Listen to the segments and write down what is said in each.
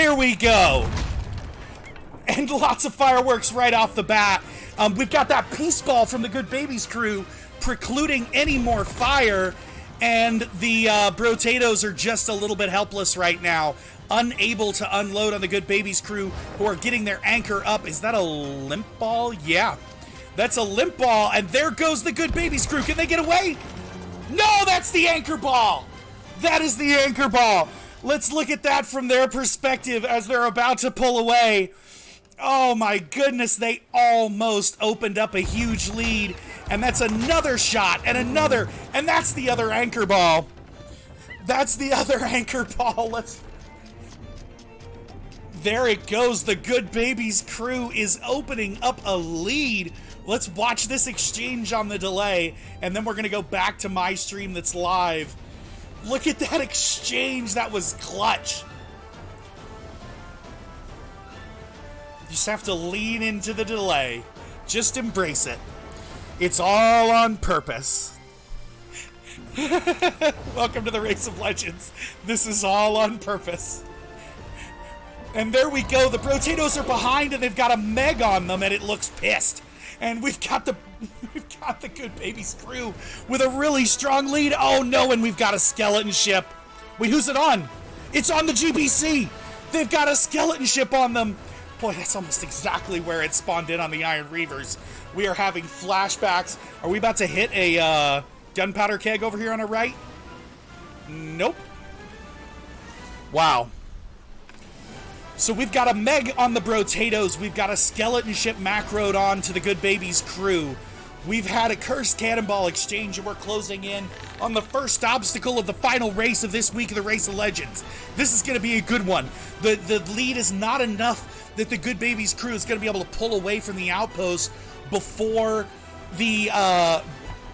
Here we go. And lots of fireworks right off the bat. We've got that peace ball from the Good Babies crew precluding any more fire. And the Brotatoes are just a little bit helpless right now. Unable to unload on the Good Babies crew who are getting their anchor up. Is that a limp ball? Yeah. That's a limp ball. And there goes the Good Babies crew. Can they get away? No, that's the anchor ball. That is the anchor ball. Let's look at that from their perspective as they're about to pull away. Oh my goodness, they almost opened up a huge lead. And that's another shot and another. And that's the other anchor ball. That's the other anchor ball. There it goes. The Good Babies crew is opening up a lead. Let's watch this exchange on the delay. And then we're going to go back to my stream that's live. Look at that exchange. That was clutch. You just have to lean into the delay. Just embrace it. It's all on purpose. Welcome to the Race of Legends. This is all on purpose. And there we go. The Brotatoes are behind and they've got a Meg on them and it looks pissed. And we've got the Good Babies crew with a really strong lead. Oh no, and we've got a skeleton ship. Wait, who's it on? It's on the GBC. They've got a skeleton ship on them. Boy, that's almost exactly where it spawned in on the Iron Reavers. We are having flashbacks. Are we about to hit a gunpowder keg over here on our right? Nope. Wow. So we've got a Meg on the Brotatoes. We've got a skeleton ship macroed on to the Good Babies crew. We've had a cursed cannonball exchange, and we're closing in on the first obstacle of the final race of this week of the Race of Legends. This is going to be a good one. The lead is not enough that the Good Babies crew is going to be able to pull away from the outpost before the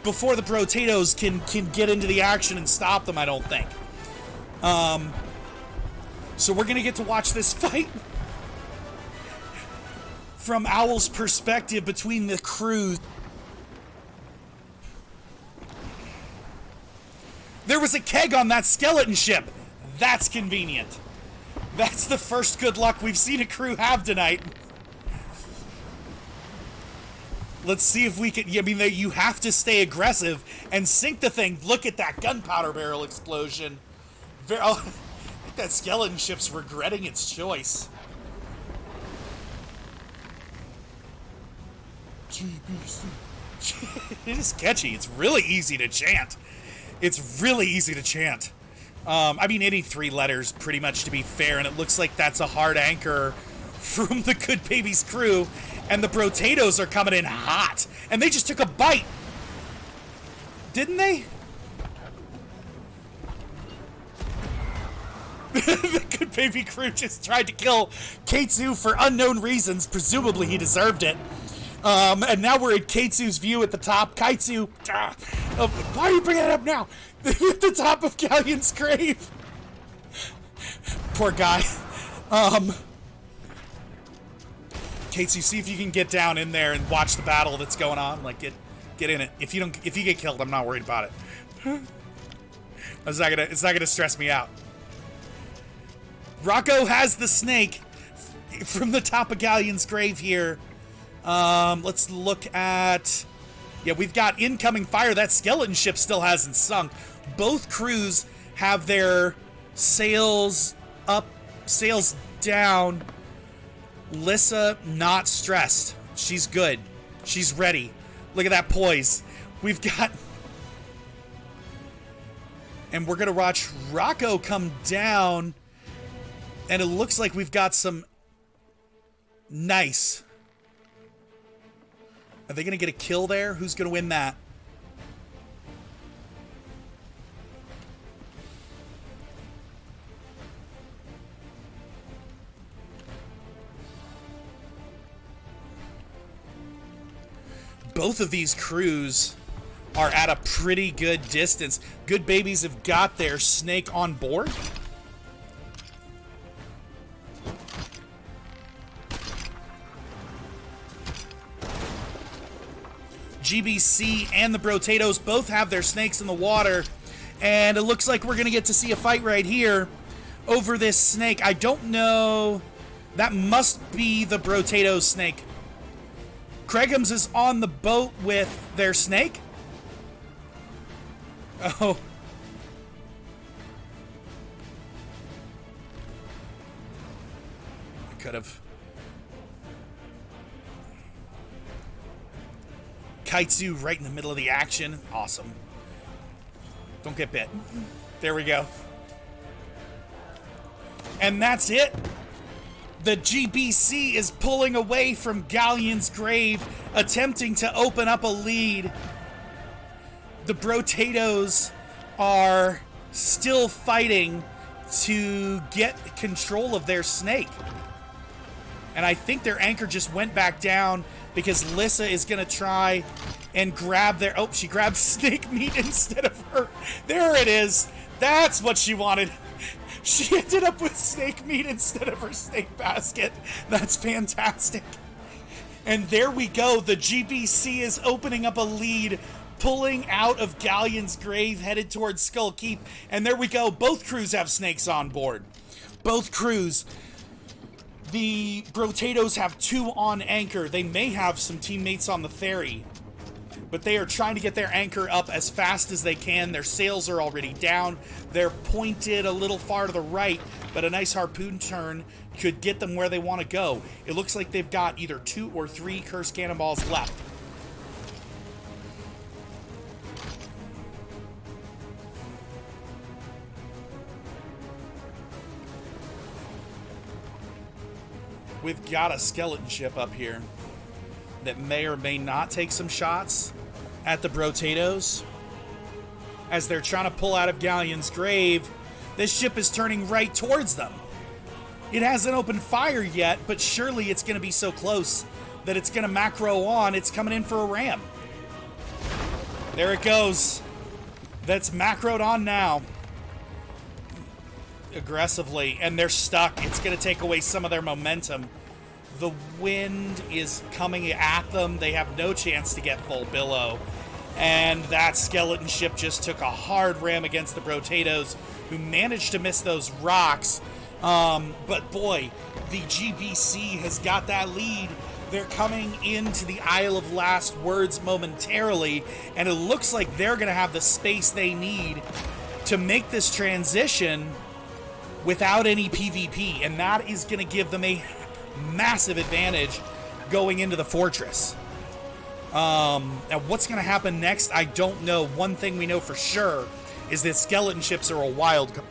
Brotatoes can get into the action and stop them, I don't think. So we're going to get to watch this fight from Owl's perspective between the crews. There was a keg on that skeleton ship. That's convenient. That's the first good luck we've seen a crew have tonight. Let's see if we can... I mean, you have to stay aggressive and sink the thing. Look at that gunpowder barrel explosion. I think that skeleton ship's regretting its choice. GBC. It is catchy. It's really easy to chant. It's really easy to chant. I mean, any three letters, pretty much, to be fair, and it looks like that's a hard anchor from the Good Babies crew, and the Brotatoes are coming in hot, and they just took a bite. Didn't they? The Good Baby crew just tried to kill Keitsu for unknown reasons. Presumably he deserved it. And now we're at Keitsu's view at the top. Keitsu, why are you bringing it up now? At the top of Galleon's grave. Poor guy. Keitsu, see if you can get down in there and watch the battle that's going on. Like, get in it. If you get killed, I'm not worried about it. It's not gonna stress me out. Rocco has the snake from the top of Galleon's grave here. Let's look at... Yeah, we've got incoming fire. That skeleton ship still hasn't sunk. Both crews have their sails up, sails down. Lissa, not stressed. She's good. She's ready. Look at that poise. We've got... And we're going to watch Rocco come down. And it looks like we've got some... Nice. Are they going to get a kill there? Who's going to win that? Both of these crews are at a pretty good distance. Good Babies have got their snake on board. GBC and the Brotatoes both have their snakes in the water, and it looks like we're going to get to see a fight right here. over this snake. I don't know. That must be the Brotatoes snake. Craigham's is on the boat with their snake. Oh. I could have. Kaitsu right in the middle of the action. Awesome. Don't get bit. There we go. And that's it. The GBC is pulling away from Galleon's grave, attempting to open up a lead. The Brotatoes are still fighting to get control of their snake. And I think their anchor just went back down because Lissa is going to try and grab their... Oh, she grabbed snake meat instead of her. There it is. That's what she wanted. She ended up with snake meat instead of her snake basket. That's fantastic. And there we go. The GBC is opening up a lead, pulling out of Galleon's grave, headed towards Skull Keep. And there we go. Both crews have snakes on board. Both crews. The Brotatoes have 2 on anchor. They may have some teammates on the ferry, but they are trying to get their anchor up as fast as they can. Their sails are already down. They're pointed a little far to the right, but a nice harpoon turn could get them where they want to go. It looks like they've got either 2 or 3 cursed cannonballs left. We've got a skeleton ship up here that may or may not take some shots at the Brotatoes. As they're trying to pull out of Galleon's grave, this ship is turning right towards them. It hasn't opened fire yet, but surely it's going to be so close that it's going to macro on. It's coming in for a ram. There it goes. That's macroed on now. Aggressively, and they're stuck. It's going to take away some of their momentum. The wind is coming at them. They have no chance to get full billow. And that skeleton ship just took a hard ram against the Brotatoes, who managed to miss those rocks. But boy, the GBC has got that lead. They're coming into the Isle of Last Words momentarily, and it looks like they're going to have the space they need to make this transition without any PvP, and that is going to give them a massive advantage going into the fortress. Now, what's going to happen next, I don't know. One thing we know for sure is that skeleton ships are a wild...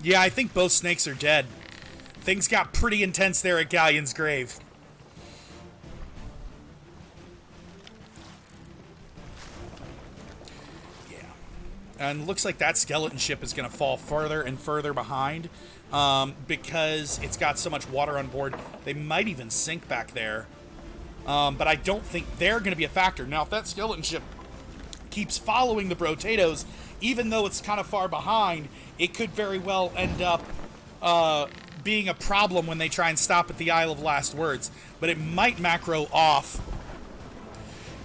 Yeah, I think both snakes are dead. Things got pretty intense there at Galleon's grave. And looks like that skeleton ship is going to fall further and further behind because it's got so much water on board. They might even sink back there. But I don't think they're going to be a factor. Now, if that skeleton ship keeps following the Brotatoes, even though it's kind of far behind, it could very well end up being a problem when they try and stop at the Isle of Last Words. But it might macro off.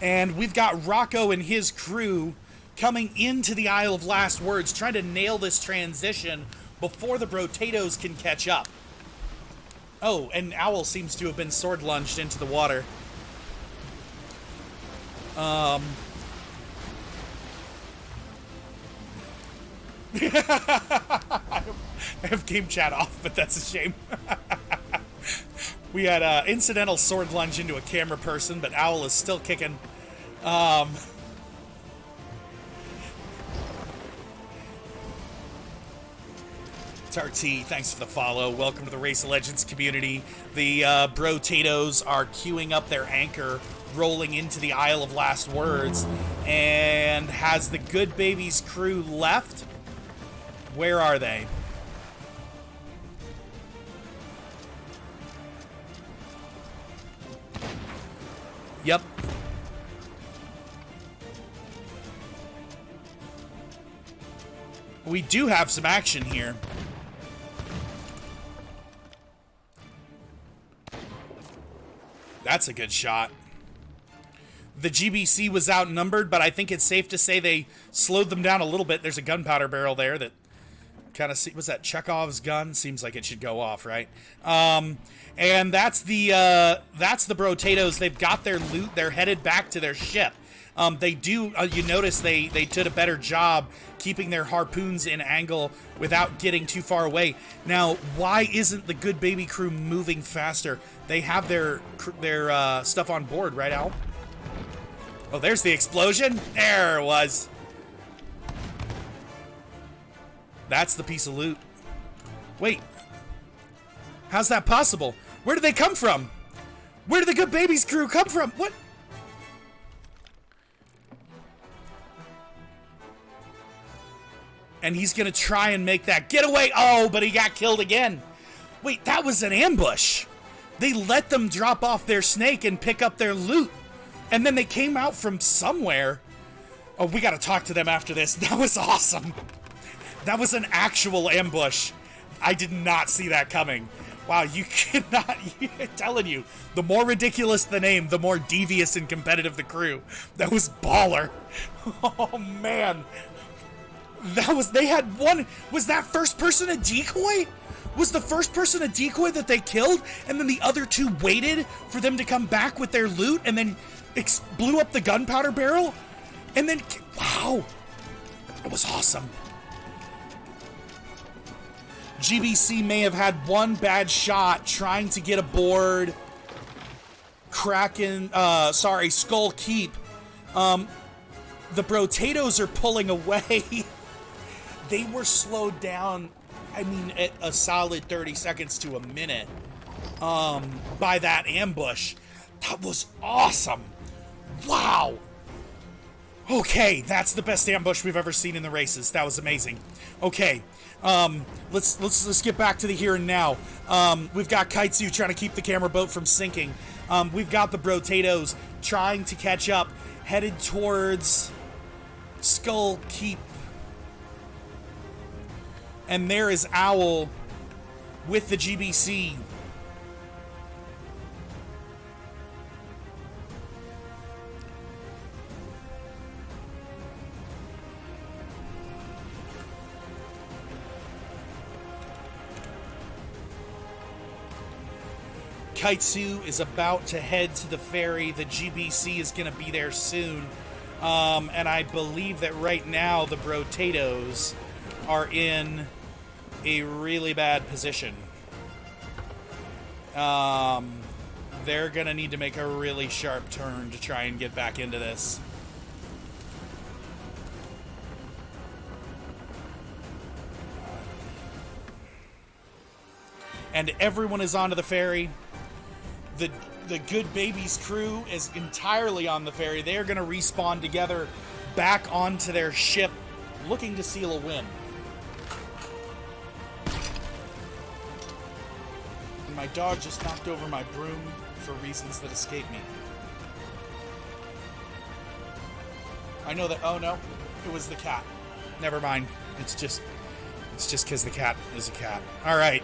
And we've got Rocco and his crew coming into the Isle of Last Words, trying to nail this transition before the Brotatoes can catch up. Oh, and Owl seems to have been sword lunged into the water. I have game chat off, but that's a shame. We had an incidental sword lunge into a camera person, but Owl is still kicking. RT, thanks for the follow. Welcome to the Race of Legends community. The Brotatoes are queuing up their anchor, rolling into the Isle of Last Words. And has the Good Babies crew left? Where are they? Yep. We do have some action here. That's a good shot. the GBC was outnumbered, but I think it's safe to say they slowed them down a little bit. There's a gunpowder barrel there that kind of, was that Chekhov's gun? Seems like it should go off, right? And that's the Brotatoes. They've got their loot. They're headed back to their ship. They do, you notice they did a better job keeping their harpoons in angle without getting too far away. Now, why isn't the Good Baby crew moving faster? They have their stuff on board, right, Al? Oh, there's the explosion. There it was. That's the piece of loot. Wait. How's that possible? Where did they come from? Where did the Good Baby's crew come from? What? And he's gonna try and make that getaway. Oh, but he got killed again. Wait, that was an ambush. They let them drop off their snake and pick up their loot. And then they came out from somewhere. Oh, we gotta talk to them after this. That was awesome. That was an actual ambush. I did not see that coming. Wow, you cannot, I'm telling you, the more ridiculous the name, the more devious and competitive the crew. That was baller. Oh, man. That was, they had one, was that first person a decoy? Was the first person a decoy that they killed, and then the other two waited for them to come back with their loot, and then blew up the gunpowder barrel? And then, wow. That was awesome. GBC may have had one bad shot trying to get aboard Skull Keep. The Brotatoes are pulling away. They were slowed down, I mean, at a solid 30 seconds to a minute by that ambush. That was awesome. Wow. Okay, that's the best ambush we've ever seen in the races. That was amazing. Okay. Let's get back to the here and now. We've got Kaitsu trying to keep the camera boat from sinking. We've got the Brotatoes trying to catch up, headed towards Skull Keep. And there is Owl with the GBC. Kaitsu is about to head to the ferry. The GBC is going to be there soon. And I believe that right now the Brotatoes are in a really bad position. They're going to need to make a really sharp turn to try and get back into this. And everyone is onto the ferry. The Good Baby's crew is entirely on the ferry. They are going to respawn together back onto their ship, looking to seal a win. And my dog just knocked over my broom for reasons that escape me. I know that, oh no, it was the cat. Never mind. It's just because the cat is a cat. All right.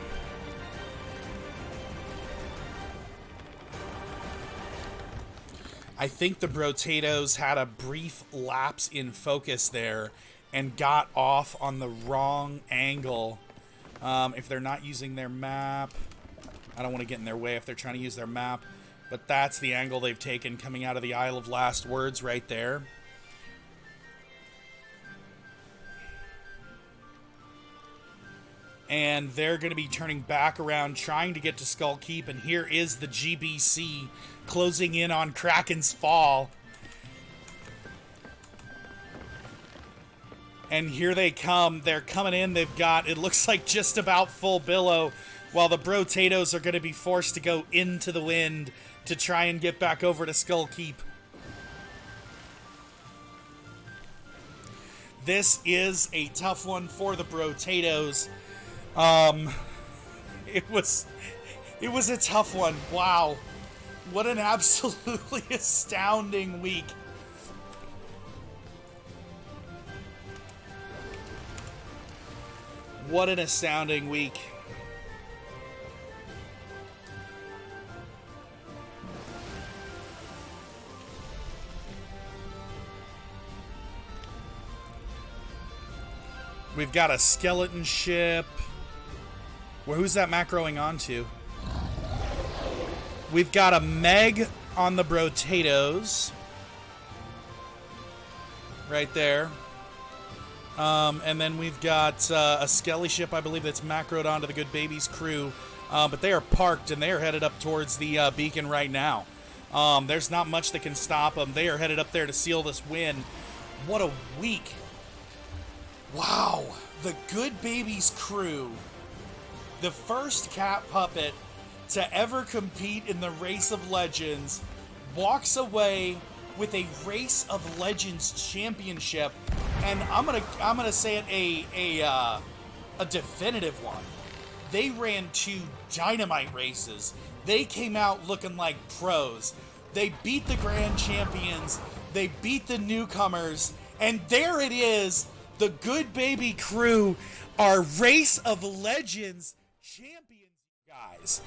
I think the Brotatoes had a brief lapse in focus there and got off on the wrong angle. If they're not using their map, I don't want to get in their way if they're trying to use their map, but that's the angle they've taken coming out of the Isle of Last Words right there. And they're going to be turning back around, trying to get to Skull Keep, and here is the GBC closing in on Kraken's Fall. And here they come. They're coming in. They've got, it looks like, just about full billow, while the Brotatoes are going to be forced to go into the wind to try and get back over to Skull Keep. This is a tough one for the Brotatoes. It was a tough one. Wow. What an absolutely astounding week. What an astounding week. We've got a skeleton ship. Well, who's that macroing onto? We've got a Meg on the Brotatoes. Right there. And then we've got a Skelly ship, I believe, that's macroed onto the Good Babies crew. But they are parked, and they are headed up towards the beacon right now. There's not much that can stop them. They are headed up there to seal this win. What a week. Wow. The Good Babies crew, the first cat puppet to ever compete in the Race of Legends, walks away with a Race of Legends championship, and I'm gonna say it a definitive one. They ran 2 dynamite races. They came out looking like pros. They beat the grand champions. They beat the newcomers, and there it is. The Good Baby crew are Race of Legends champions, guys.